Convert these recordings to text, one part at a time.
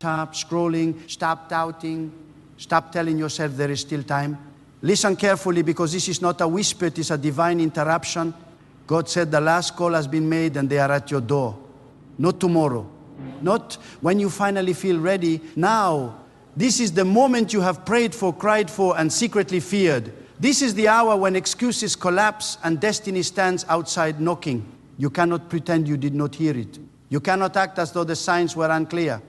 Stop scrolling. Stop doubting. Stop telling yourself there is still time. Listen carefully, because this is not a whisper, it is a divine interruption. God said the last call has been made and they are at your door. Not tomorrow. Not when you finally feel ready. Now. This is the moment you have prayed for, cried for, and secretly feared. This is the hour when excuses collapse and destiny stands outside knocking. You cannot pretend you did not hear it. You cannot act as though the signs were unclear.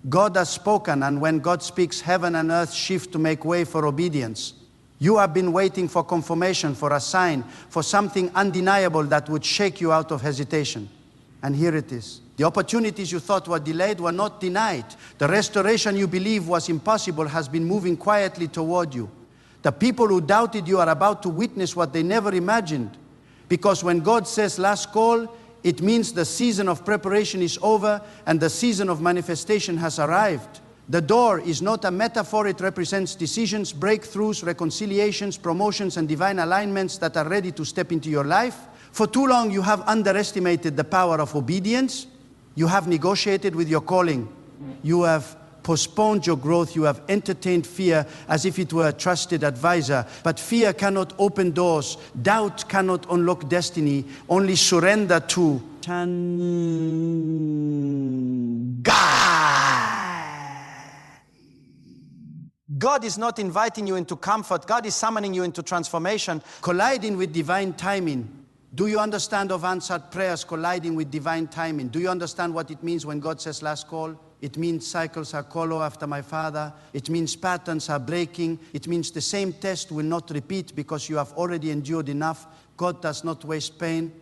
God has spoken, and when God speaks, heaven and earth shift to make way for obedience. You have been waiting for confirmation, for a sign, for something undeniable that would shake you out of hesitation. And here it is. The opportunities you thought were delayed were not denied. The restoration you believe was impossible has been moving quietly toward you. The people who doubted you are about to witness what they never imagined. Because when God says last call, it means the season of preparation is over and the season of manifestation has arrived. The door is not a metaphor. It represents decisions, breakthroughs, reconciliations, promotions, and divine alignments that are ready to step into your life. For too long, you have underestimated the power of obedience. You have negotiated with your calling. You have postponed your growth. You have entertained fear as if it were a trusted advisor. But fear cannot open doors. Doubt cannot unlock destiny. Only surrender to God. God is not inviting you into comfort. God is summoning you into transformation, colliding with divine timing. Do you understand of answered prayers colliding with divine timing? Do you understand what it means when God says last call? It means cycles are hollow after my Father. It means patterns are breaking. It means the same test will not repeat because you have already endured enough. God does not waste pain.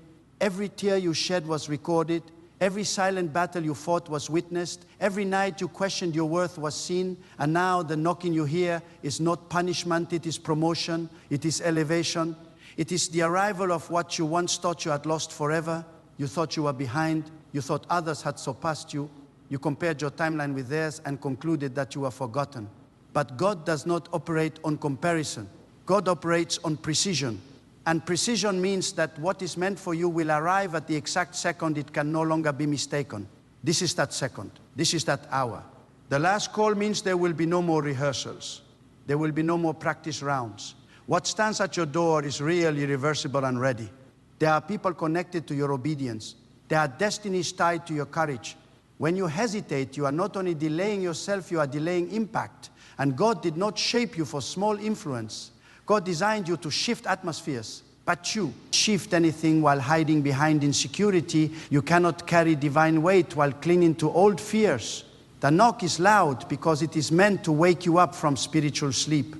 Every tear you shed was recorded. Every silent battle you fought was witnessed. Every night you questioned your worth was seen. And now the knocking you hear is not punishment, it is promotion, it is elevation. It is the arrival of what you once thought you had lost forever. You thought you were behind. You thought others had surpassed you. You compared your timeline with theirs and concluded that you were forgotten. But God does not operate on comparison. God operates on precision. And precision means that what is meant for you will arrive at the exact second. It can no longer be mistaken. This is that second. This is that hour. The last call means there will be no more rehearsals. There will be no more practice rounds. What stands at your door is real, irreversible, and ready. There are people connected to your obedience. There are destinies tied to your courage. When you hesitate, you are not only delaying yourself, you are delaying impact. And God did not shape you for small influence. God designed you to shift atmospheres. But you shift anything while hiding behind insecurity. You cannot carry divine weight while clinging to old fears. The knock is loud because it is meant to wake you up from spiritual sleep.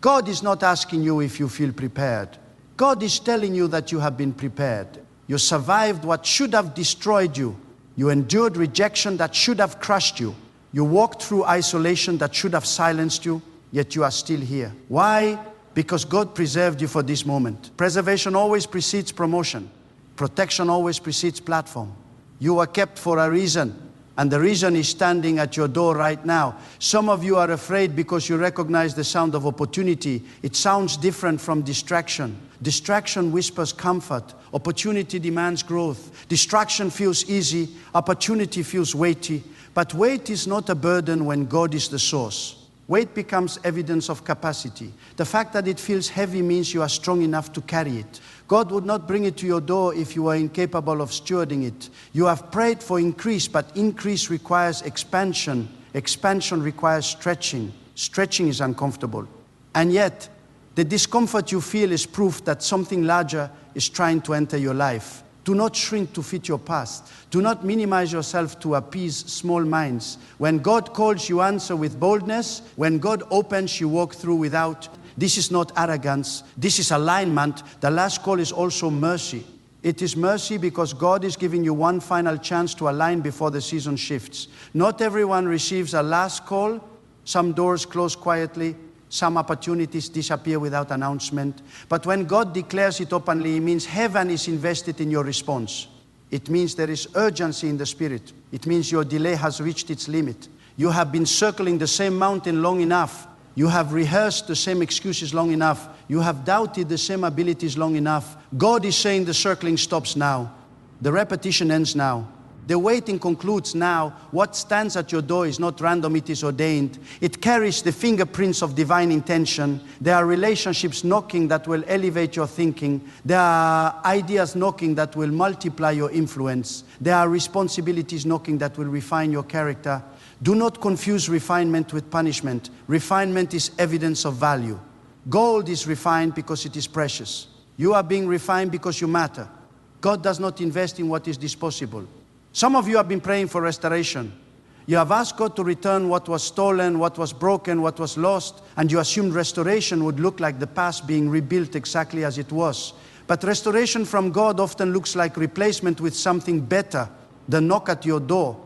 God is not asking you if you feel prepared. God is telling you that you have been prepared. You survived what should have destroyed you. You endured rejection that should have crushed you. You walked through isolation that should have silenced you, yet you are still here. Why? Because God preserved you for this moment. Preservation always precedes promotion. Protection always precedes platform. You were kept for a reason. And the reason is standing at your door right now. Some of you are afraid because you recognize the sound of opportunity. It sounds different from distraction. Distraction whispers comfort. Opportunity demands growth. Distraction feels easy. Opportunity feels weighty. But weight is not a burden when God is the source. Weight becomes evidence of capacity. The fact that it feels heavy means you are strong enough to carry it. God would not bring it to your door if you were incapable of stewarding it. You have prayed for increase, but increase requires expansion. Expansion requires stretching. Stretching is uncomfortable. And yet, the discomfort you feel is proof that something larger is trying to enter your life. Do not shrink to fit your past. Do not minimize yourself to appease small minds. When God calls, you answer with boldness. When God opens, you walk through without. This is not arrogance. This is alignment. The last call is also mercy. It is mercy because God is giving you one final chance to align before the season shifts. Not everyone receives a last call. Some doors close quietly. Some opportunities disappear without announcement. But when God declares it openly, it means heaven is invested in your response. It means there is urgency in the spirit. It means your delay has reached its limit. You have been circling the same mountain long enough. You have rehearsed the same excuses long enough. You have doubted the same abilities long enough. God is saying the circling stops now. The repetition ends now. The waiting concludes now. What stands at your door is not random, it is ordained. It carries the fingerprints of divine intention. There are relationships knocking that will elevate your thinking. There are ideas knocking that will multiply your influence. There are responsibilities knocking that will refine your character. Do not confuse refinement with punishment. Refinement is evidence of value. Gold is refined because it is precious. You are being refined because you matter. God does not invest in what is disposable. Some of you have been praying for restoration. You have asked God to return what was stolen, what was broken, what was lost, and you assumed restoration would look like the past being rebuilt exactly as it was. But restoration from God often looks like replacement with something better. The knock at your door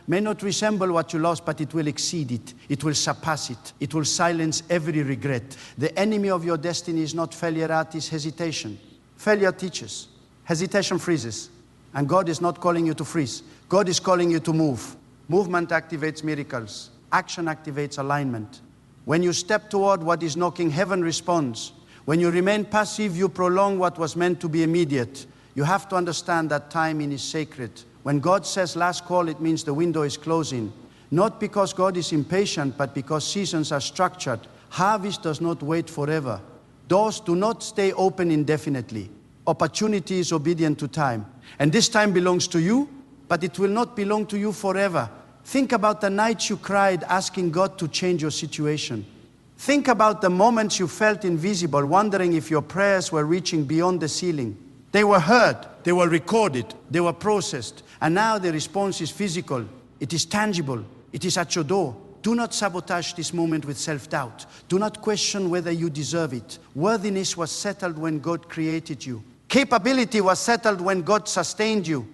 may not resemble what you lost, but it will exceed it. It will surpass it. It will silence every regret. The enemy of your destiny is not failure, it is hesitation. Failure teaches. Hesitation freezes. And God is not calling you to freeze. God is calling you to move. Movement activates miracles. Action activates alignment. When you step toward what is knocking, heaven responds. When you remain passive, you prolong what was meant to be immediate. You have to understand that timing is sacred. When God says last call, it means the window is closing. Not because God is impatient, but because seasons are structured. Harvest does not wait forever. Doors do not stay open indefinitely. Opportunity is obedient to time. And this time belongs to you, but it will not belong to you forever. Think about the nights you cried asking God to change your situation. Think about the moments you felt invisible, wondering if your prayers were reaching beyond the ceiling. They were heard, they were recorded, they were processed, and now the response is physical. It is tangible. It is at your door. Do not sabotage this moment with self-doubt. Do not question whether you deserve it. Worthiness was settled when God created you. Capability was settled when God sustained you.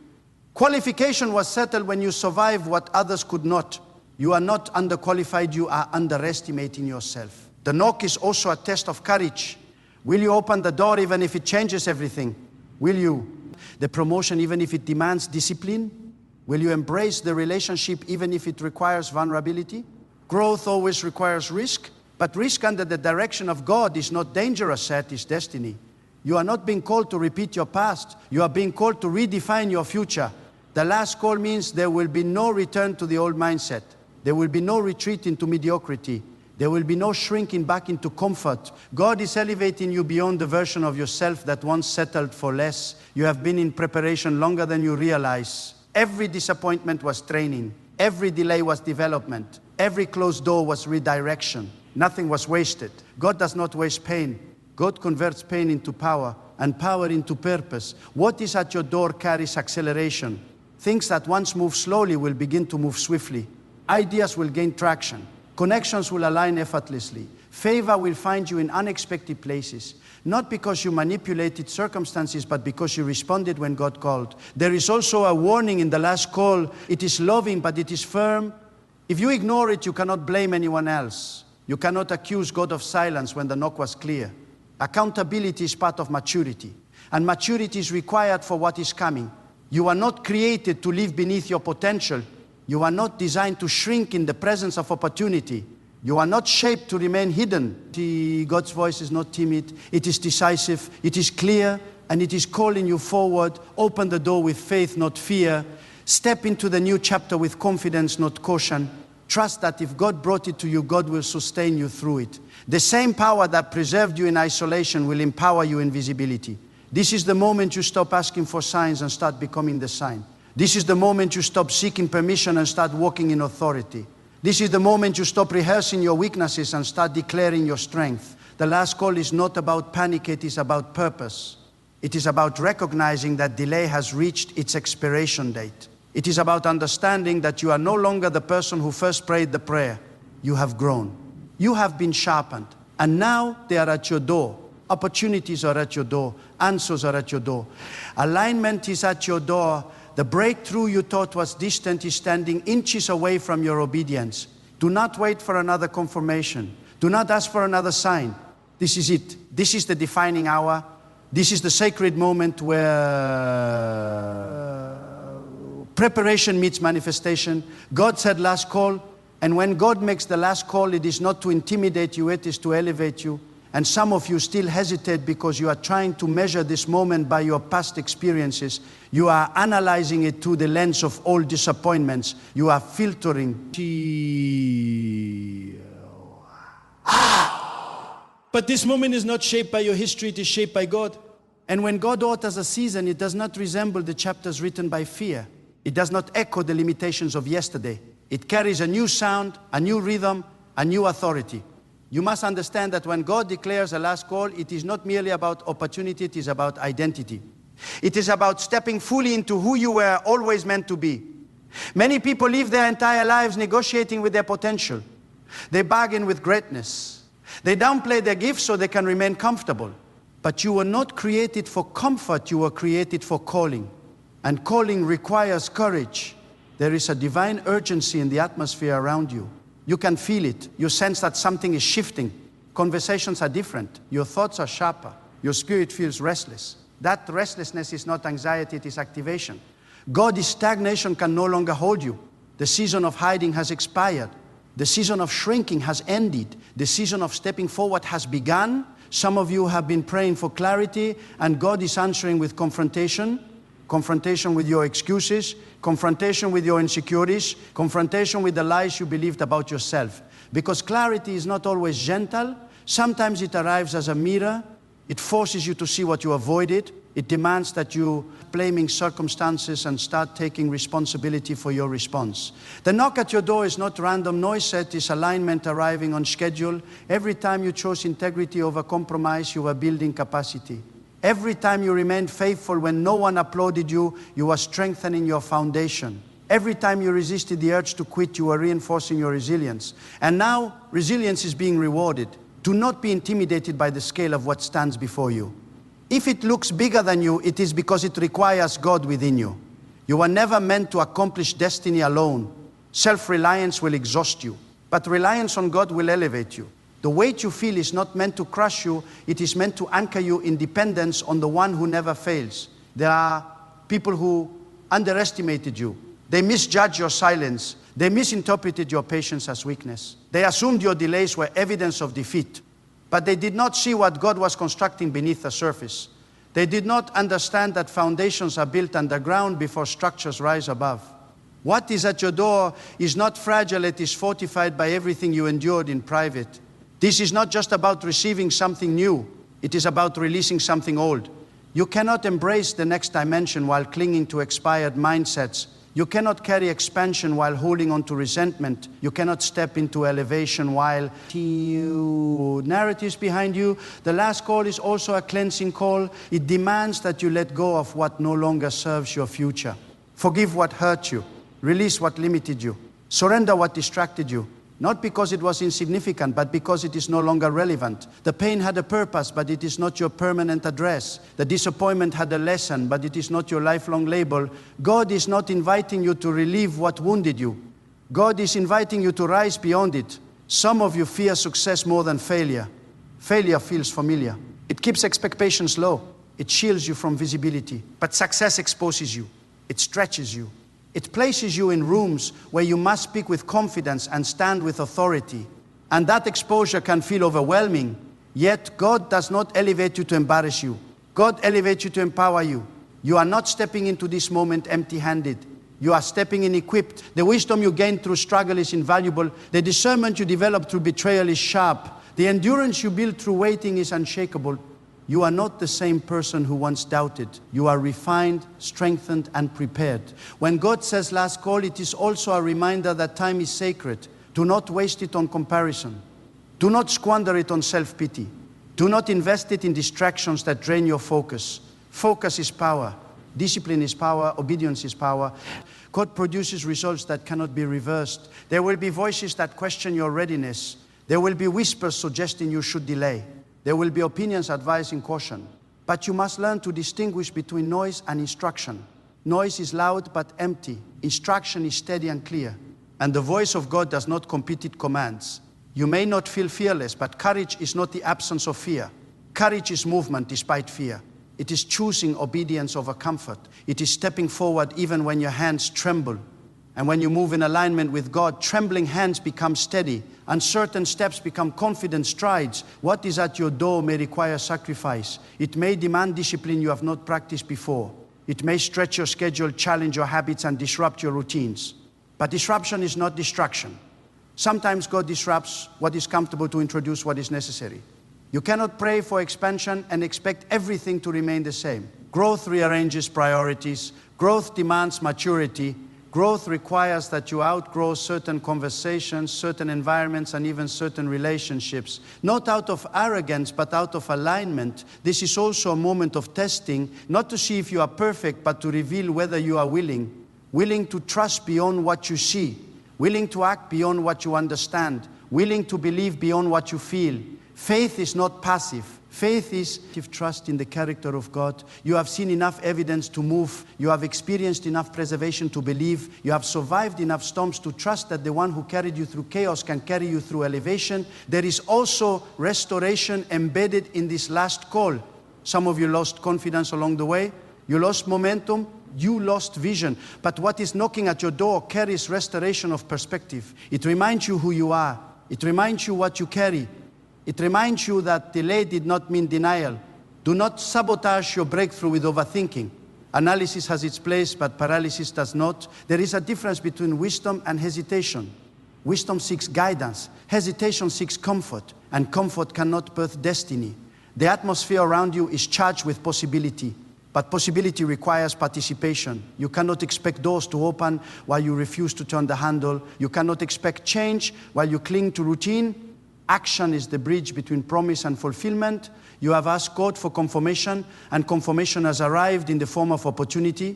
Qualification was settled when you survived what others could not. You are not underqualified, you are underestimating yourself. The knock is also a test of courage. Will you open the door even if it changes everything? Will you? The promotion even if it demands discipline? Will you embrace the relationship even if it requires vulnerability? Growth always requires risk, but risk under the direction of God is not dangerous, it is destiny. You are not being called to repeat your past. You are being called to redefine your future. The last call means there will be no return to the old mindset. There will be no retreat into mediocrity. There will be no shrinking back into comfort. God is elevating you beyond the version of yourself that once settled for less. You have been in preparation longer than you realize. Every disappointment was training. Every delay was development. Every closed door was redirection. Nothing was wasted. God does not waste pain. God converts pain into power and power into purpose. What is at your door carries acceleration. Things that once moved slowly will begin to move swiftly. Ideas will gain traction. Connections will align effortlessly. Favor will find you in unexpected places. Not because you manipulated circumstances, but because you responded when God called. There is also a warning in the last call. It is loving, but it is firm. If you ignore it, you cannot blame anyone else. You cannot accuse God of silence when the knock was clear. Accountability is part of maturity, and maturity is required for what is coming. You are not created to live beneath your potential. You are not designed to shrink in the presence of opportunity. You are not shaped to remain hidden. God's voice is not timid. It is decisive. It is clear, and it is calling you forward. Open the door with faith, not fear. Step into the new chapter with confidence, not caution. Trust that if God brought it to you, God will sustain you through it. The same power that preserved you in isolation will empower you in visibility. This is the moment you stop asking for signs and start becoming the sign. This is the moment you stop seeking permission and start walking in authority. This is the moment you stop rehearsing your weaknesses and start declaring your strength. The last call is not about panic, it is about purpose. It is about recognizing that delay has reached its expiration date. It is about understanding that you are no longer the person who first prayed the prayer. You have grown. You have been sharpened. And now they are at your door. Opportunities are at your door. Answers are at your door. Alignment is at your door. The breakthrough you thought was distant is standing inches away from your obedience. Do not wait for another confirmation. Do not ask for another sign. This is it. This is the defining hour. This is the sacred moment where preparation meets manifestation. God said last call, and when God makes the last call, it is not to intimidate you, it is to elevate you. And some of you still hesitate because you are trying to measure this moment by your past experiences. You are analyzing it through the lens of old disappointments. You are filtering. But this moment is not shaped by your history, it is shaped by God. And when God alters a season, it does not resemble the chapters written by fear. It does not echo the limitations of yesterday. It carries a new sound, a new rhythm, a new authority. You must understand that when God declares a last call, it is not merely about opportunity, it is about identity. It is about stepping fully into who you were always meant to be. Many people live their entire lives negotiating with their potential. They bargain with greatness. They downplay their gifts so they can remain comfortable. But you were not created for comfort, you were created for calling. And calling requires courage. There is a divine urgency in the atmosphere around you. You can feel it. You sense that something is shifting. Conversations are different. Your thoughts are sharper. Your spirit feels restless. That restlessness is not anxiety, it is activation. God's stagnation can no longer hold you. The season of hiding has expired. The season of shrinking has ended. The season of stepping forward has begun. Some of you have been praying for clarity, and God is answering with confrontation. Confrontation with your excuses, confrontation with your insecurities, confrontation with the lies you believed about yourself. Because clarity is not always gentle. Sometimes it arrives as a mirror. It forces you to see what you avoided. It demands that you blaming circumstances and start taking responsibility for your response. The knock at your door is not random noise set, it's alignment arriving on schedule. Every time you chose integrity over compromise, you were building capacity. Every time you remained faithful when no one applauded you, you were strengthening your foundation. Every time you resisted the urge to quit, you were reinforcing your resilience. And now, resilience is being rewarded. Do not be intimidated by the scale of what stands before you. If it looks bigger than you, it is because it requires God within you. You were never meant to accomplish destiny alone. Self-reliance will exhaust you, but reliance on God will elevate you. The weight you feel is not meant to crush you, it is meant to anchor you in dependence on the one who never fails. There are people who underestimated you. They misjudged your silence. They misinterpreted your patience as weakness. They assumed your delays were evidence of defeat. But they did not see what God was constructing beneath the surface. They did not understand that foundations are built underground before structures rise above. What is at your door is not fragile, it is fortified by everything you endured in private. This is not just about receiving something new, it is about releasing something old. You cannot embrace the next dimension while clinging to expired mindsets. You cannot carry expansion while holding on to resentment. You cannot step into elevation while narratives behind you. The last call is also a cleansing call. It demands that you let go of what no longer serves your future. Forgive what hurt you. Release what limited you. Surrender what distracted you. Not because it was insignificant, but because it is no longer relevant. The pain had a purpose, but it is not your permanent address. The disappointment had a lesson, but it is not your lifelong label. God is not inviting you to relieve what wounded you. God is inviting you to rise beyond it. Some of you fear success more than failure. Failure feels familiar. It keeps expectations low. It shields you from visibility. But success exposes you. It stretches you. It places you in rooms where you must speak with confidence and stand with authority. And that exposure can feel overwhelming. Yet God does not elevate you to embarrass you. God elevates you to empower you. You are not stepping into this moment empty-handed. You are stepping in equipped. The wisdom you gain through struggle is invaluable. The discernment you develop through betrayal is sharp. The endurance you build through waiting is unshakable. You are not the same person who once doubted. You are refined, strengthened, and prepared. When God says last call, it is also a reminder that time is sacred. Do not waste it on comparison. Do not squander it on self-pity. Do not invest it in distractions that drain your focus. Focus is power. Discipline is power. Obedience is power. God produces results that cannot be reversed. There will be voices that question your readiness. There will be whispers suggesting you should delay. There will be opinions advising caution. But you must learn to distinguish between noise and instruction. Noise is loud but empty. Instruction is steady and clear. And the voice of God does not compete, it commands. You may not feel fearless, but courage is not the absence of fear. Courage is movement despite fear. It is choosing obedience over comfort. It is stepping forward even when your hands tremble. And when you move in alignment with God, trembling hands become steady. Uncertain steps become confident strides. What is at your door may require sacrifice. It may demand discipline you have not practiced before. It may stretch your schedule, challenge your habits, and disrupt your routines. But disruption is not destruction. Sometimes God disrupts what is comfortable to introduce what is necessary. You cannot pray for expansion and expect everything to remain the same. Growth rearranges priorities. Growth demands maturity. Growth requires that you outgrow certain conversations, certain environments, and even certain relationships. Not out of arrogance, but out of alignment. This is also a moment of testing, not to see if you are perfect, but to reveal whether you are willing to trust beyond what you see, willing to act beyond what you understand, willing to believe beyond what you feel. Faith is not passive. Faith is trust in the character of God. You have seen enough evidence to move. You have experienced enough preservation to believe. You have survived enough storms to trust that the one who carried you through chaos can carry you through elevation. There is also restoration embedded in this last call. Some of you lost confidence along the way. You lost momentum. You lost vision. But what is knocking at your door carries restoration of perspective. It reminds you who you are. It reminds you what you carry. It reminds you that delay did not mean denial. Do not sabotage your breakthrough with overthinking. Analysis has its place, but paralysis does not. There is a difference between wisdom and hesitation. Wisdom seeks guidance. Hesitation seeks comfort, and comfort cannot birth destiny. The atmosphere around you is charged with possibility, but possibility requires participation. You cannot expect doors to open while you refuse to turn the handle. You cannot expect change while you cling to routine. Action is the bridge between promise and fulfillment. You have asked God for confirmation, and confirmation has arrived in the form of opportunity.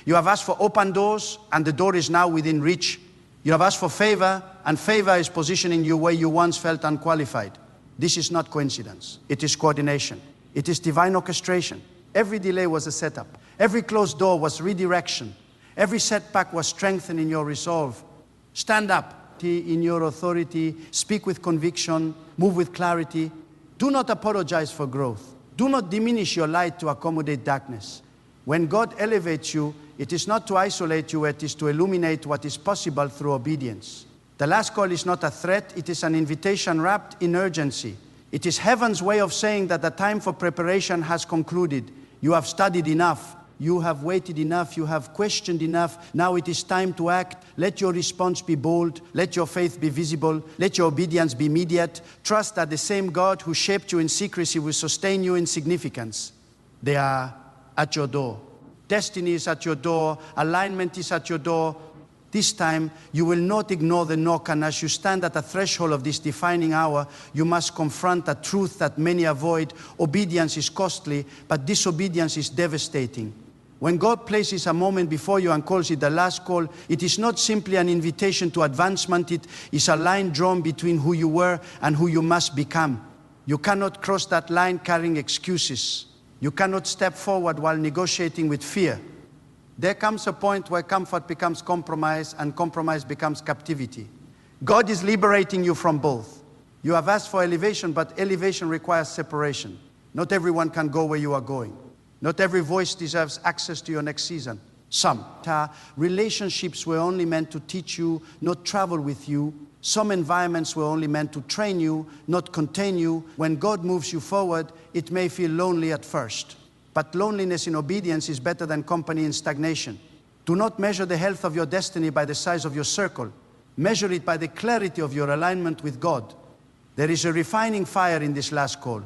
You have asked for open doors, and the door is now within reach. You have asked for favor, and favor is positioning you where you once felt unqualified. This is not coincidence. It is coordination. It is divine orchestration. Every delay was a setup. Every closed door was redirection. Every setback was strengthening your resolve. Stand up in your authority, speak with conviction, move with clarity. Do not apologize for growth. Do not diminish your light to accommodate darkness. When God elevates you, it is not to isolate you, it is to illuminate what is possible through obedience. The last call is not a threat, it is an invitation wrapped in urgency. It is heaven's way of saying that the time for preparation has concluded. You have studied enough. You have waited enough, you have questioned enough. Now it is time to act. Let your response be bold. Let your faith be visible. Let your obedience be immediate. Trust that the same God who shaped you in secrecy will sustain you in significance. They are at your door. Destiny is at your door. Alignment is at your door. This time, you will not ignore the knock, and as you stand at the threshold of this defining hour, you must confront a truth that many avoid. Obedience is costly, but disobedience is devastating. When God places a moment before you and calls it the last call, it is not simply an invitation to advancement. It is a line drawn between who you were and who you must become. You cannot cross that line carrying excuses. You cannot step forward while negotiating with fear. There comes a point where comfort becomes compromise and compromise becomes captivity. God is liberating you from both. You have asked for elevation, but elevation requires separation. Not everyone can go where you are going. Not every voice deserves access to your next season. Some relationships were only meant to teach you, not travel with you. Some environments were only meant to train you, not contain you. When God moves you forward, it may feel lonely at first. But loneliness in obedience is better than company in stagnation. Do not measure the health of your destiny by the size of your circle. Measure it by the clarity of your alignment with God. There is a refining fire in this last call.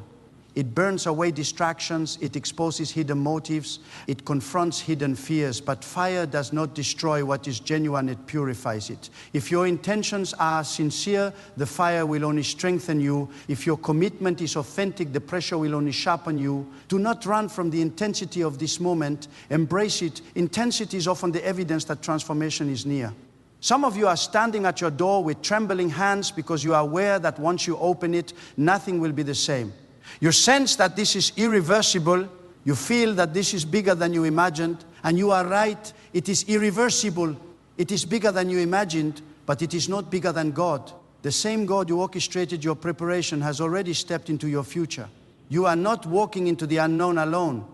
It burns away distractions, it exposes hidden motives, it confronts hidden fears, but fire does not destroy what is genuine, it purifies it. If your intentions are sincere, the fire will only strengthen you. If your commitment is authentic, the pressure will only sharpen you. Do not run from the intensity of this moment, embrace it. Intensity is often the evidence that transformation is near. Some of you are standing at your door with trembling hands because you are aware that once you open it, nothing will be the same. You sense that this is irreversible. You feel that this is bigger than you imagined. And you are right. It is irreversible. It is bigger than you imagined, but it is not bigger than God. The same God who orchestrated your preparation has already stepped into your future. You are not walking into the unknown alone.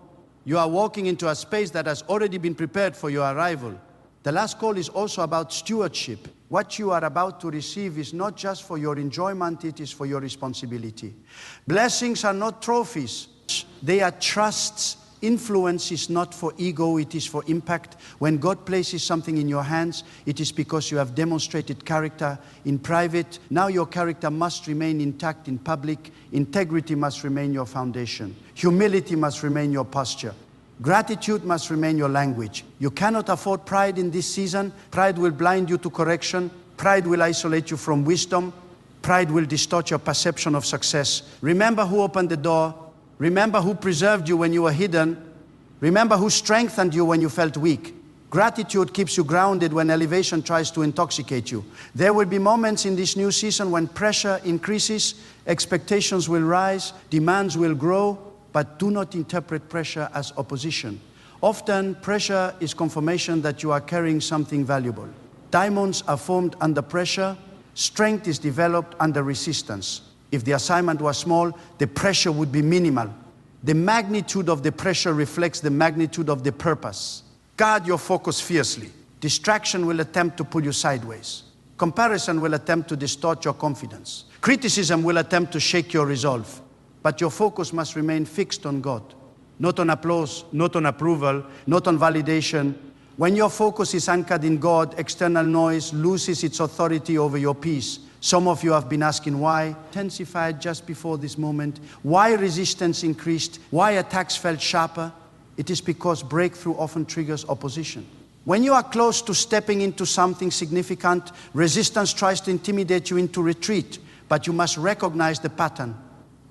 You are walking into a space that has already been prepared for your arrival. The last call is also about stewardship. What you are about to receive is not just for your enjoyment, it is for your responsibility. Blessings are not trophies. They are trusts. Influence is not for ego, it is for impact. When God places something in your hands, it is because you have demonstrated character in private. Now your character must remain intact in public. Integrity must remain your foundation. Humility must remain your posture. Gratitude must remain your language. You cannot afford pride in this season. Pride will blind you to correction. Pride will isolate you from wisdom. Pride will distort your perception of success. Remember who opened the door. Remember who preserved you when you were hidden. Remember who strengthened you when you felt weak. Gratitude keeps you grounded when elevation tries to intoxicate you. There will be moments in this new season when pressure increases, expectations will rise, demands will grow, but do not interpret pressure as opposition. Often, pressure is confirmation that you are carrying something valuable. Diamonds are formed under pressure. Strength is developed under resistance. If the assignment was small, the pressure would be minimal. The magnitude of the pressure reflects the magnitude of the purpose. Guard your focus fiercely. Distraction will attempt to pull you sideways. Comparison will attempt to distort your confidence. Criticism will attempt to shake your resolve. But your focus must remain fixed on God. Not on applause, not on approval, not on validation. When your focus is anchored in God, external noise loses its authority over your peace. Some of you have been asking why intensified just before this moment, why resistance increased, why attacks felt sharper. It is because breakthrough often triggers opposition. When you are close to stepping into something significant, resistance tries to intimidate you into retreat, but you must recognize the pattern.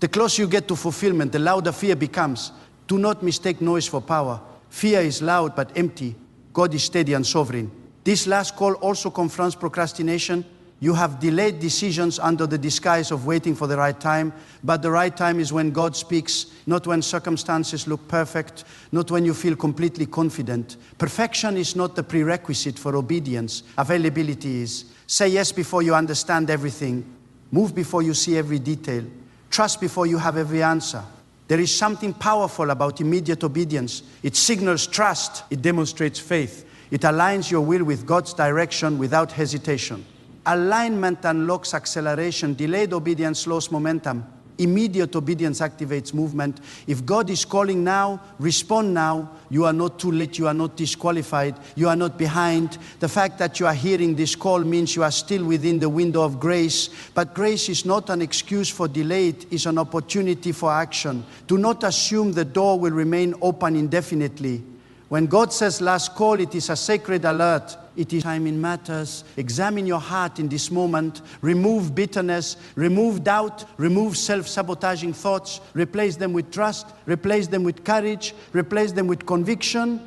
The closer you get to fulfillment, the louder fear becomes. Do not mistake noise for power. Fear is loud but empty. God is steady and sovereign. This last call also confronts procrastination. You have delayed decisions under the disguise of waiting for the right time, but the right time is when God speaks, not when circumstances look perfect, not when you feel completely confident. Perfection is not the prerequisite for obedience. Availability is. Say yes before you understand everything. Move before you see every detail. Trust before you have every answer. There is something powerful about immediate obedience. It signals trust. It demonstrates faith. It aligns your will with God's direction without hesitation. Alignment unlocks acceleration. Delayed obedience slows momentum. Immediate obedience activates movement. If God is calling now, respond now. You are not too late. You are not disqualified. You are not behind. The fact that you are hearing this call means you are still within the window of grace. But grace is not an excuse for delay. It is an opportunity for action. Do not assume the door will remain open indefinitely. When God says last call, it is a sacred alert. It is timing matters. Examine your heart in this moment. Remove bitterness, remove doubt, remove self-sabotaging thoughts. Replace them with trust, replace them with courage, replace them with conviction.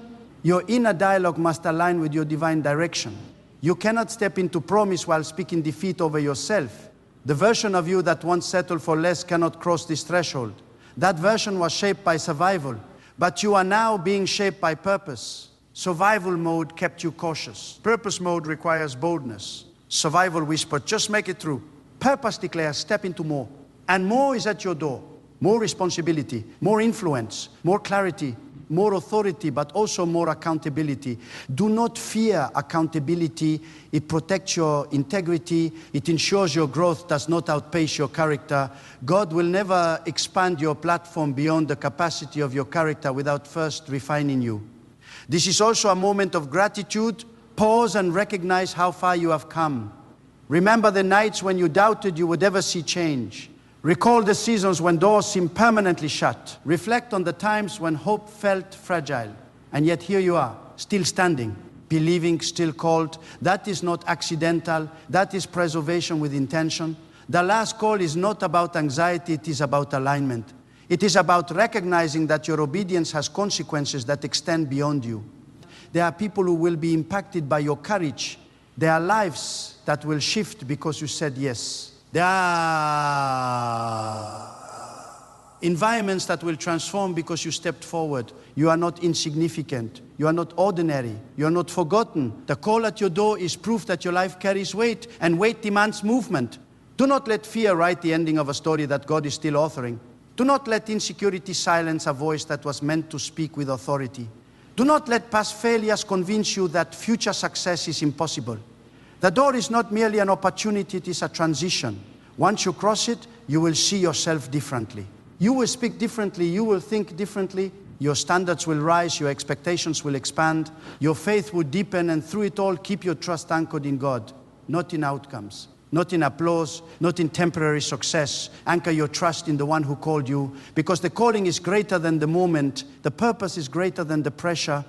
Your inner dialogue must align with your divine direction. You cannot step into promise while speaking defeat over yourself. The version of you that once settled for less cannot cross this threshold. That version was shaped by survival. But you are now being shaped by purpose. Survival mode kept you cautious. Purpose mode requires boldness. Survival whispered, just make it through. Purpose declares, step into more. And more is at your door. More responsibility, more influence, more clarity, more authority, but also more accountability. Do not fear accountability. It protects your integrity. It ensures your growth does not outpace your character. God will never expand your platform beyond the capacity of your character without first refining you. This is also a moment of gratitude. Pause and recognize how far you have come. Remember the nights when you doubted you would ever see change. Recall the seasons when doors seemed permanently shut. Reflect on the times when hope felt fragile. And yet here you are, still standing, believing, still called. That is not accidental. That is preservation with intention. The last call is not about anxiety, it is about alignment. It is about recognizing that your obedience has consequences that extend beyond you. There are people who will be impacted by your courage. There are lives that will shift because you said yes. There are environments that will transform because you stepped forward. You are not insignificant. You are not ordinary. You are not forgotten. The call at your door is proof that your life carries weight, and weight demands movement. Do not let fear write the ending of a story that God is still authoring. Do not let insecurity silence a voice that was meant to speak with authority. Do not let past failures convince you that future success is impossible. The door is not merely an opportunity, it is a transition. Once you cross it, you will see yourself differently. You will speak differently, you will think differently, your standards will rise, your expectations will expand, your faith will deepen, and through it all, keep your trust anchored in God, not in outcomes, not in applause, not in temporary success. Anchor your trust in the one who called you, because the calling is greater than the moment, the purpose is greater than the pressure,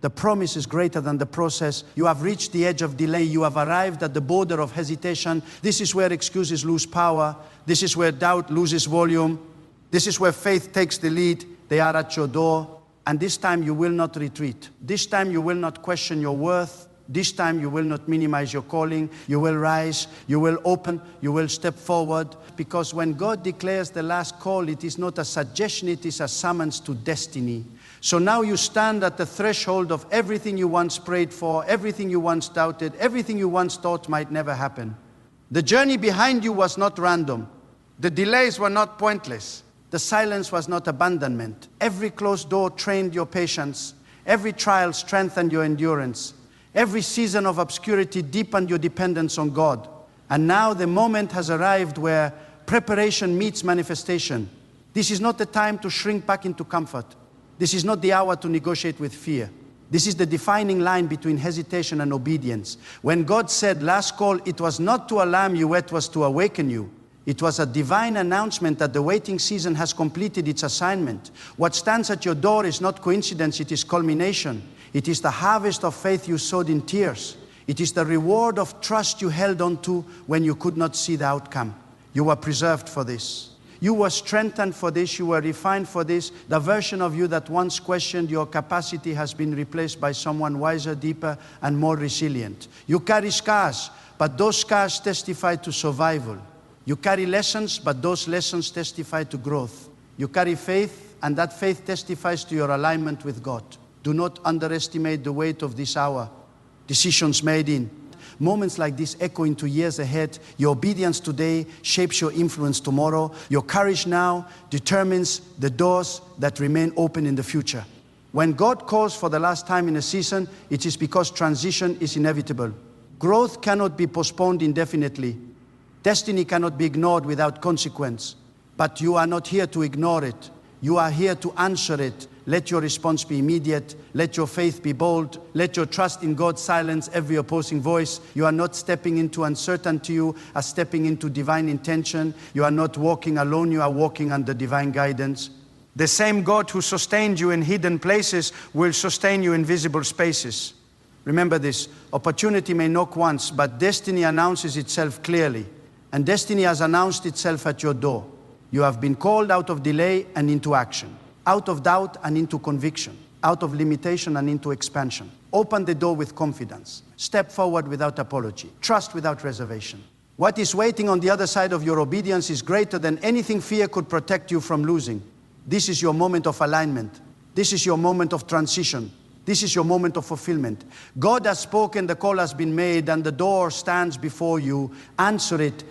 the promise is greater than the process. You have reached the edge of delay. You have arrived at the border of hesitation. This is where excuses lose power. This is where doubt loses volume. This is where faith takes the lead. They are at your door. And this time you will not retreat. This time you will not question your worth. This time you will not minimize your calling. You will rise. You will open. You will step forward. Because when God declares the last call, it is not a suggestion, it is a summons to destiny. So now you stand at the threshold of everything you once prayed for, everything you once doubted, everything you once thought might never happen. The journey behind you was not random. The delays were not pointless. The silence was not abandonment. Every closed door trained your patience. Every trial strengthened your endurance. Every season of obscurity deepened your dependence on God. And now the moment has arrived where preparation meets manifestation. This is not the time to shrink back into comfort. This is not the hour to negotiate with fear. This is the defining line between hesitation and obedience. When God said, last call, it was not to alarm you, it was to awaken you. It was a divine announcement that the waiting season has completed its assignment. What stands at your door is not coincidence, it is culmination. It is the harvest of faith you sowed in tears. It is the reward of trust you held on to when you could not see the outcome. You were preserved for this. You were strengthened for this, you were refined for this. The version of you that once questioned your capacity has been replaced by someone wiser, deeper, and more resilient. You carry scars, but those scars testify to survival. You carry lessons, but those lessons testify to growth. You carry faith, and that faith testifies to your alignment with God. Do not underestimate the weight of this hour. Decisions made in moments like this echo into years ahead. Your obedience today shapes your influence tomorrow. Your courage now determines the doors that remain open in the future. When God calls for the last time in a season, it is because transition is inevitable. Growth cannot be postponed indefinitely. Destiny cannot be ignored without consequence. But you are not here to ignore it. You are here to answer it. Let your response be immediate. Let your faith be bold. Let your trust in God silence every opposing voice. You are not stepping into uncertainty, you are stepping into divine intention. You are not walking alone, you are walking under divine guidance. The same God who sustained you in hidden places will sustain you in visible spaces. Remember this, opportunity may knock once, but destiny announces itself clearly. And destiny has announced itself at your door. You have been called out of delay and into action. Out of doubt and into conviction, out of limitation and into expansion. Open the door with confidence. Step forward without apology. Trust without reservation. What is waiting on the other side of your obedience is greater than anything fear could protect you from losing. This is your moment of alignment. This is your moment of transition. This is your moment of fulfillment. God has spoken, the call has been made, and the door stands before you. Answer it.